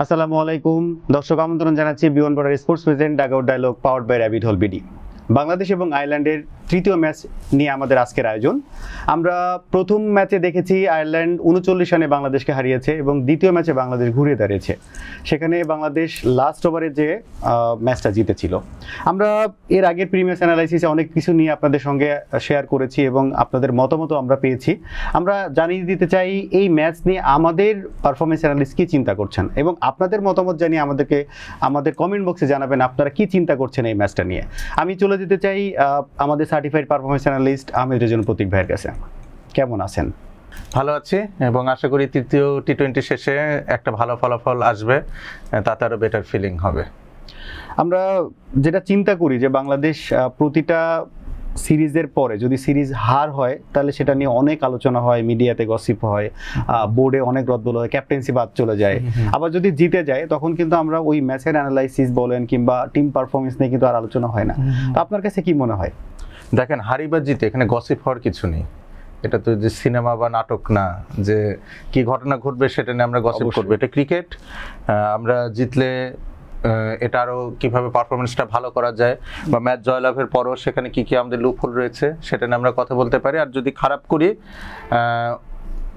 আসসালামু আলাইকুম দর্শক, আমন্ত্রণ জানাচ্ছি B one border sports present dugout dialogue powered by Rabbithole BD. Bangladesh এবং আয়ারল্যান্ডের তৃতীয় ম্যাচ নিয়ে আমাদের আজকের আয়োজন। আমরা প্রথম ম্যাচে দেখেছি আয়ারল্যান্ড 39 রানে বাংলাদেশকে হারিয়েছে এবং দ্বিতীয় ম্যাচে বাংলাদেশ ঘুরে দাঁড়িয়েছে। সেখানে বাংলাদেশ লাস্ট ওভারে যে ম্যাচটা জিতেছিল। আমরা এর আগের প্রিমিয়ার অ্যানালাইসিসে অনেক কিছু নিয়ে আপনাদের সঙ্গে শেয়ার করেছি এবং আপনাদের মতামত আমরা পেয়েছি। আমরা জানিয়ে দিতে চাই এই ম্যাচ নিয়ে আমাদের পারফরমেন্স অ্যানালিস্ট কী চিন্তা করছেন এবং আপনাদের মতামত জানিয়ে আমাদের কমেন্ট বক্সে জানাবেন আপনারা কি চিন্তা করছেন এই ম্যাচটা নিয়ে। আমি চলে যেতে চাই আমাদের certified performance analyst Ahmed Rezon Protik ভাইয়ের কাছে। কেমন আছেন? ভালো আছি এবং আশা করি তৃতীয় টি-20 শেষে একটা ভালো ফলাফল আসবে, তাতে আরও বেটার ফিলিং হবে। আমরা যেটা চিন্তা করি যে বাংলাদেশ প্রতিটা সিরিজের পরে যদি সিরিজ হার হয় তাহলে সেটা নিয়ে অনেক আলোচনা হয়, মিডিয়াতে গসিপ হয়, বোর্ডে অনেক রদবদল হয়, ক্যাপ্টেন্সি বাদ চলে যায়। আবার যদি জিতে যায় তখন কিন্তু আমরা ওই ম্যাচের অ্যানালাইসিস বলেন কিংবা টিম পারফরমেন্স নিয়ে কিন্তু আর আলোচনা হয় না। তো আপনার কাছে কি মনে হয়? দেখেন, হারি বা জিতে এখানে গসিপ হওয়ার কিছু নেই। এটা তো যে সিনেমা বা নাটক না যে কি ঘটনা ঘটবে সেটা নিয়ে আমরা গসিপ করবো। এটা ক্রিকেট। আমরা জিতলে এটা আরও কীভাবে পারফরমেন্সটা ভালো করা যায় বা ম্যাচ জয়লাভের পরও সেখানে কী কী আমাদের লুপহোল রয়েছে সেটা নিয়ে আমরা কথা বলতে পারি। আর যদি খারাপ করি,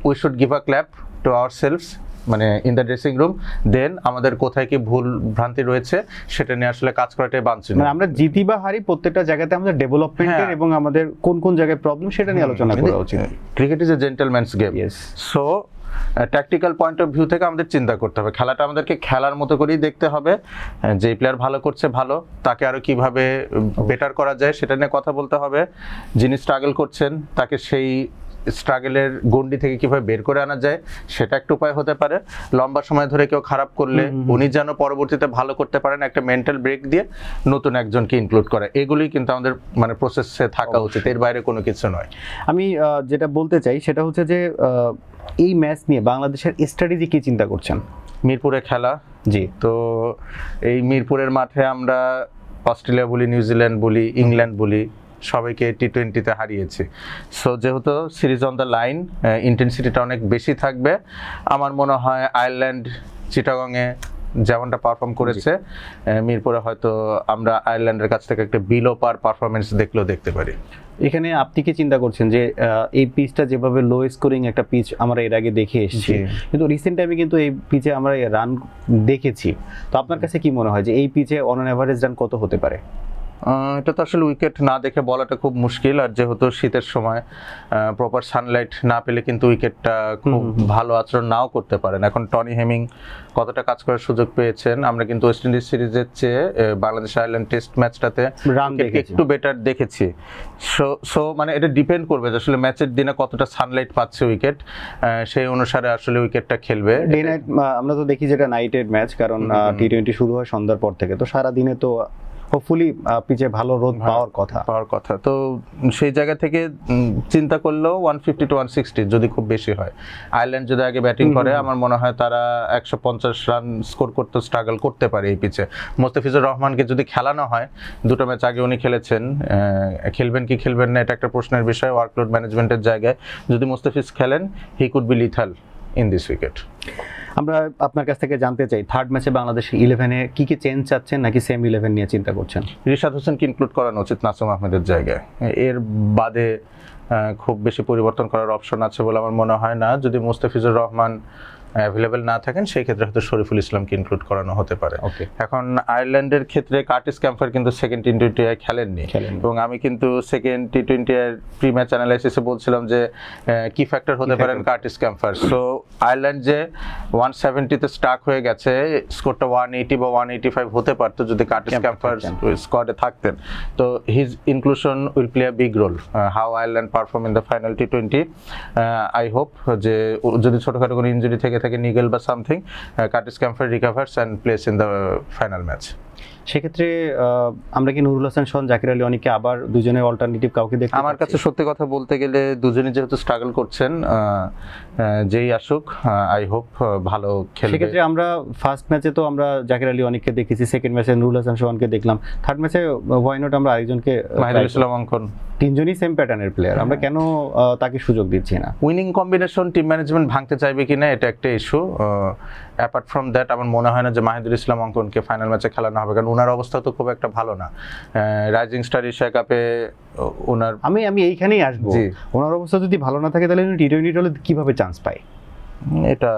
we should give a clap to our selves, মানে ইন দ্য ড্রেসিং রুম। দেন আমাদের কোথায় কি ভুল ভ্রান্তি রয়েছে সেটা নিয়ে আসলে কাজ করাটাই বাঞ্ছনীয়। মানে আমরা জিতি বা হারি প্রত্যেকটা জায়গাতে আমাদের ডেভেলপমেন্টের এবং আমাদের কোন কোন জায়গায় প্রবলেম সেটা নিয়ে আলোচনা করা উচিত। Cricket is a gentleman's game. So tactical point of view থেকে আমাদের চিন্তা করতে হবে, খেলাটা আমাদেরকে খেলার মতো করেই দেখতে হবে। যে প্লেয়ার ভালো করছে ভালো, তাকে আরও কীভাবে বেটার করা যায় সেটা নিয়ে কথা বলতে হবে। যিনি স্ট্রাগল করছেন তাকে সেই স্ট্রাগলের গণ্ডি থেকে কিভাবে বের করে আনা যায় সেটা একটা উপায় হতে পারে। লম্বা সময় ধরে কেউ খারাপ করলে উনি যেন পরবর্তীতে ভালো করতে পারেন, একটা মেন্টাল ব্রেক দিয়ে নতুন একজনকে ইনক্লুড করা, এগুলোই কিন্তু আমাদের মানে প্রসেসে থাকা উচিত, এর বাইরে কোনো কিছু নয়। আমি যেটা বলতে চাই সেটা হচ্ছে যে এই ম্যাচ নিয়ে বাংলাদেশের স্ট্র্যাটেজি কি চিন্তা করছেন? মিরপুরে খেলা, জি, তো এই মিরপুরের মাঠে আমরা অস্ট্রেলিয়া বলি, নিউজিল্যান্ড বলি, ইংল্যান্ড বলি, সবাইকে টি-20তে হারিয়েছি। সো যেহেতু সিরিজ অন দ্য লাইন, ইন্টেন্সিটিটা অনেক বেশি থাকবে। আমার মনে হয় আয়ারল্যান্ড চিটাগংয়ে যেমনটা পারফর্ম করেছে, মিরপুরে হয়তো আমরা আয়ারল্যান্ডের কাছ থেকে একটা বিলো পার পারফরমেন্স দেখতে পারি। এখানে আপনি কি চিন্তা করছেন যে এই পিচটা যেভাবে লো স্কোরিং একটা পিচ আমরা এর আগে দেখে এসেছি, কিন্তু রিসেন্ট টাইমে কিন্তু এই পিচে আমরা রান দেখেছি, তো আপনার কাছে কি মনে হয় যে এই পিচে অন এভারেজ রান কত হতে পারে? এটা তো আসলে উইকেট না দেখে বলাটা খুব মুশকিল। আর যেহেতু শীতের সময় প্রপার সানলাইট না পেলে কিন্তু উইকেটটা খুব ভালো আচরণ নাও করতে পারেন। এখন টনি হেমিং কতটা কাজ করার সুযোগ পেয়েছেন, আমরা কিন্তু ওয়েস্ট ইন্ডিজ সিরিজের চেয়ে বাংলাদেশ আয়ারল্যান্ড টেস্ট ম্যাচটাতে রান একটু বেটার দেখেছি। সো মানে এটা ডিপেন্ড করবে যে আসলে ম্যাচের দিনে কতটা সানলাইট পাচ্ছে উইকেট, সেই অনুসারে আসলে উইকেটটা খেলবে। ডে নাইট আমরা তো দেখি যেটা নাইটের ম্যাচ, কারণ টি-20 শুরু হয় সন্ধ্যার পর থেকে, তো সারা দিনে তো হোপফুলি পিচে ভালো রোদ পাওয়ার কথা। তো সেই জায়গা থেকে চিন্তা করলেও 150 to 160 যদি খুব বেশি হয়। আয়ারল্যান্ড যদি আগে ব্যাটিং করে আমার মনে হয় তারা 150 রান স্কোর করতে স্ট্রাগল করতে পারে এই পিচে। মোস্তাফিজুর রহমানকে যদি খেলানো হয়, দুটো ম্যাচ আগে উনি খেলেছেন, খেলবেন কি খেলবেন না এটা একটা প্রশ্নের বিষয় ওয়ার্কলোড ম্যানেজমেন্টের জায়গায়। যদি মোস্তাফিজ খেলেন, he could be lethal in this wicket. আমরা আপনার কাছ থেকে জানতে চাই থার্ড ম্যাচে বাংলাদেশ 11-এ কি কি চেঞ্জ চাচ্ছেন নাকি সেম 11 নিয়ে চিন্তা করছেন? রিশাদ হোসেনকে ইনক্লুড করানো উচিত নাসুম আহমেদের জায়গায়। এর বাদে খুব বেশি পরিবর্তন করার অপশন আছে বলে আমার মনে হয় না। যদি মোস্তাফিজুর রহমান অ্যাভেলেবেল না থাকেন সেই ক্ষেত্রে হয়তো শরীফুল ইসলামকে ইনক্লুড করানো হতে পারে। এখন আয়ারল্যান্ডের ক্ষেত্রে কার্টিস ক্যাম্পার কিন্তু সেকেন্ড টি-20 খেলেননি এবং আমি কিন্তু সেকেন্ড টি-20 এর প্রি ম্যাচ অ্যানালাইসিসে বলছিলাম যে কি ফ্যাক্টর হতে পারেন কার্টিস ক্যাম্পার। সো আয়ারল্যান্ড যে 170-তে স্টাক হয়ে গেছে, স্কোরটা 180 বা 185 হতে পারতো যদি কার্টিস ক্যাম্পার স্কোয়াডে থাকতেন। তো his inclusion will play a big role how Ireland perform in the final টি-20। আই হোপ যে যদি ছোটখাটো কোনো ইনজুরি থেকে নিগেল বা something, Curtis Campher recovers and plays in the final match. সেক্ষেত্রে আমরা কি নুরুল হাসান শন, জাকির আলী অনেকে আবার দুজনের অল্টারনেটিভ কাউকে দেখতে? আমার কাছে সত্যি কথা বলতে গেলে দুজনই যেহেতু স্ট্রাগল করছেন, যেই আসুক আই হোপ ভালো খেলবে। সেক্ষেত্রে আমরা ফার্স্ট ম্যাচে তো আমরা জাকির আলী অনেককে দেখেছি, সেকেন্ড ম্যাচে নুরুল হাসান শোহানকে দেখলাম, থার্ড ম্যাচে হোয়াই নট আমরা আরেকজনকে মাহিদুল ইসলাম অঙ্কন তিনজনই সেম প্যাটার্নের প্লেয়ার, আমরা কেন তাকে সুযোগ দিচ্ছি না? উইনিং কম্বিনেশন টিম ম্যানেজমেন্ট ভাঙতে চাইবে কিনা এটা একটা ইস্যু। অ্যাপার্ট ফ্রম দ্যাট আমার মনে হয় না যে মাহিদুল ইসলাম অঙ্কনকে ফাইনাল ম্যাচে খেলানো হবে, কারণ ওনার অবস্থা তো খুব একটা ভালো না। রাইজিং স্টার এশিয়া কাপে ওনার আমি এইখানেই আসবো, জি। ওনার অবস্থা যদি ভালো না থাকে তাহলে উনি টি-20 দলে কিভাবে চান্স পায়? এটা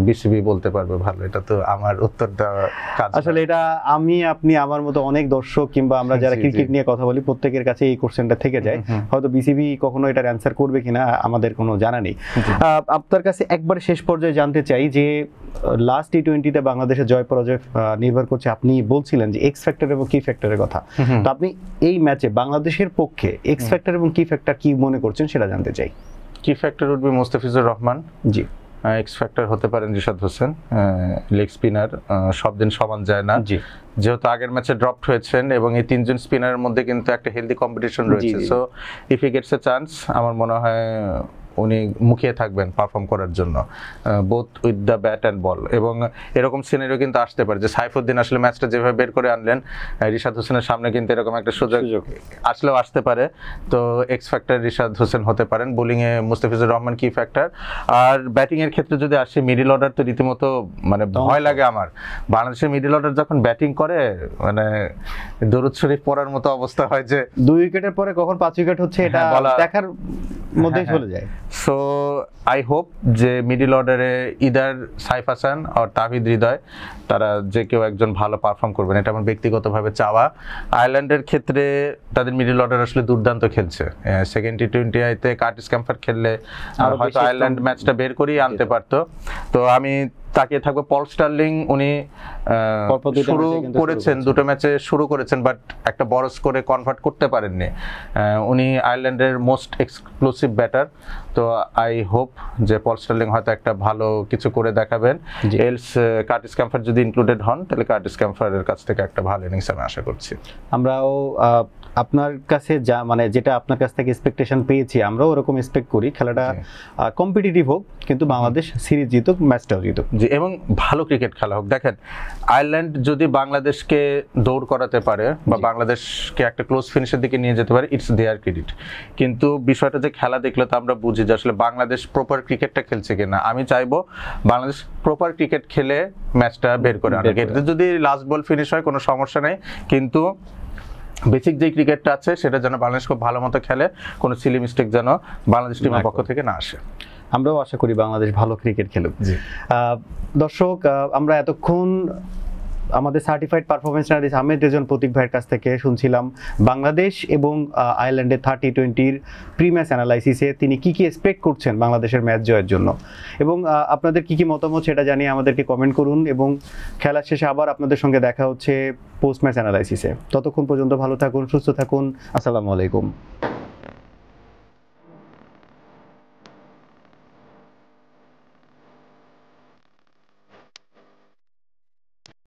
বিসিবি বলতে পারবে ভালো, এটা তো আমার উত্তর দেওয়া কাজ না। আসলে এটা আমি আপনি আমার মতো অনেক দর্শক কিংবা আমরা যারা জি, ক্রিকেট জি। নিয়ে কথা বলি প্রত্যেকের কাছে এই কোশ্চেনটা থেকে যায়। হয়তো বিসিবি কখনো এটার অ্যান্সার করবে কিনা আমাদের কোনো জানা নেই। আপনার কাছে একবার শেষ পর্যায়ে জানতে চাই যে লাস্ট টি-20তে বাংলাদেশের জয় পরাজয় নির্ভর করছে, আপনি বলছিলেন যে এক্স ফ্যাক্টর এবং কি ফ্যাক্টরের কথা, তো আপনি এই ম্যাচে বাংলাদেশের পক্ষে এক্স ফ্যাক্টর এবং কি ফ্যাক্টর কি মনে করছেন সেটা জানতে চাই। কি factor would be Mustafizur Rahman, জি। এক্স ফ্যাক্টর হতে পারেন রিশাদ হোসেন, লেগ স্পিনার, সব দিন সমান যায় না। জি। যেহেতু আগের ম্যাচে ড্রপড হয়েছেন এবং এই তিনজন স্পিনারের মধ্যে কিন্তু একটা হেলদি কম্পিটিশন রয়েছে, জি। So if he gets a chance আমার মনে হয় উনি মুখিয়ে থাকবেন পারফর্ম করার জন্য, both with the bat and ball. এবং এরকম সিনারিও কিন্তু আসতে পারে যে সাইফুদ্দিন আসলে ম্যাচটা যেভাবে বের করে আনলেন, রিশাদ হোসেনের সামনে কিন্তু এরকম একটা সুযোগ আসলেও আসতে পারে। তো এক্স ফ্যাক্টর রিশাদ হোসেন হতে পারেন, বোলিংয়ে মুস্তাফিজুর রহমান কি ফ্যাক্টর। আর ব্যাটিংয়ের ক্ষেত্রে যদি আসি, মিডল অর্ডার তো রীতিমতো মানে ভয় লাগে আমার। বাংলাদেশের মিডল অর্ডার যখন ব্যাটিং করে মানে দরুদ শরীফ পড়ার মতো অবস্থা হয় যে 2 উইকেটের পরে কখন 5 উইকেট হচ্ছে এটা দেখার মধ্যেই চলে যায়। সো আই হোপ যে মিডল অর্ডারে ইদার সাইফ হাসান আর তাহিদ হৃদয়, তারা যে কেউ একজন ভালো পারফর্ম করবেন, এটা আমার ব্যক্তিগতভাবে চাওয়া। আয়ারল্যান্ডের ক্ষেত্রে তাদের মিডল অর্ডার আসলে দুর্দান্ত খেলছে। সেকেন্ড টি-20 কার্টিস ক্যাম্পার খেললে হয়তো আয়ারল্যান্ড ম্যাচটা বের করেই আনতে পারতো। তো আমি তাকিয়ে থাকবো পল স্টার্লিং, উনি শুরু করেছেন, দুটো ম্যাচে শুরু করেছেন, বাট একটা বড় স্কোরে কনভার্ট করতে পারেননি। উনি আয়ারল্যান্ডের মোস্ট এক্সক্লুসিভ ব্যাটার, তো আই হোপ যে পল স্টার্লিং হয়তো একটা ভালো কিছু করে দেখাবেন। এলস কার্টিস ক্যাম্পার যদি ইনক্লুডেড হন তাহলে কার্টিস ক্যাম্পারের কাছ থেকে একটা ভালো ইনিংস আমি আশা করছি। আমরাও আপনার কাছে যা মানে যেটা আপনার কাছ থেকে এক্সপেকটেশন পেয়েছি, আমরাও ওরকম এক্সপেক্ট করি খেলাটা কম্পিটিটিভ হোক, কিন্তু বাংলাদেশ সিরিজ জিতুক, ম্যাচটাও জিতুক। জি, এবং ভালো ক্রিকেট খেলা হোক। দেখেন আয়ারল্যান্ড যদি বাংলাদেশকে দৌড় করাতে পারে বা বাংলাদেশকে একটা ক্লোজ ফিনিশের দিকে নিয়ে যেতে পারে, ইটস দেয়ার ক্রেডিট। কিন্তু বিষয়টা যে খেলা দেখলে তো আমরা বুঝি যে আসলে বাংলাদেশ প্রপার ক্রিকেটটা খেলছে কিনা। আমি চাইবো বাংলাদেশ প্রপার ক্রিকেট খেলে ম্যাচটা বের করে আনবে। এতে যদি লাস্ট বল ফিনিশ হয় কোনো সমস্যা নেই, কিন্তু বেসিক যে ক্রিকেটটা আছে সেটা যেন বাংলাদেশ খুব ভালো মতো খেলে, কোনো সিলি মিস্টেক যেন বাংলাদেশ টিমের পক্ষ থেকে না আসে। আমরাও আশা করি বাংলাদেশ ভালো ক্রিকেট খেলুক। দর্শক, আমরা এতক্ষণ আমাদের certified performance analyst Ahmed Rezon Protik ভাইয়ের কাছ থেকে শুনছিলাম বাংলাদেশ এবং আয়ারল্যান্ডের টি-20 প্রি ম্যাচ অ্যানালাইসিসে তিনি কি এক্সপেক্ট করছেন বাংলাদেশের ম্যাচ জয়ের জন্য, এবং আপনাদের কি মতামত সেটা জানিয়ে আমাদেরকে কমেন্ট করুন। এবং খেলার শেষে আবার আপনাদের সঙ্গে দেখা হচ্ছে পোস্ট ম্যাচ অ্যানালাইসিসে। ততক্ষণ পর্যন্ত ভালো থাকুন, সুস্থ থাকুন। আসসালামু আলাইকুম।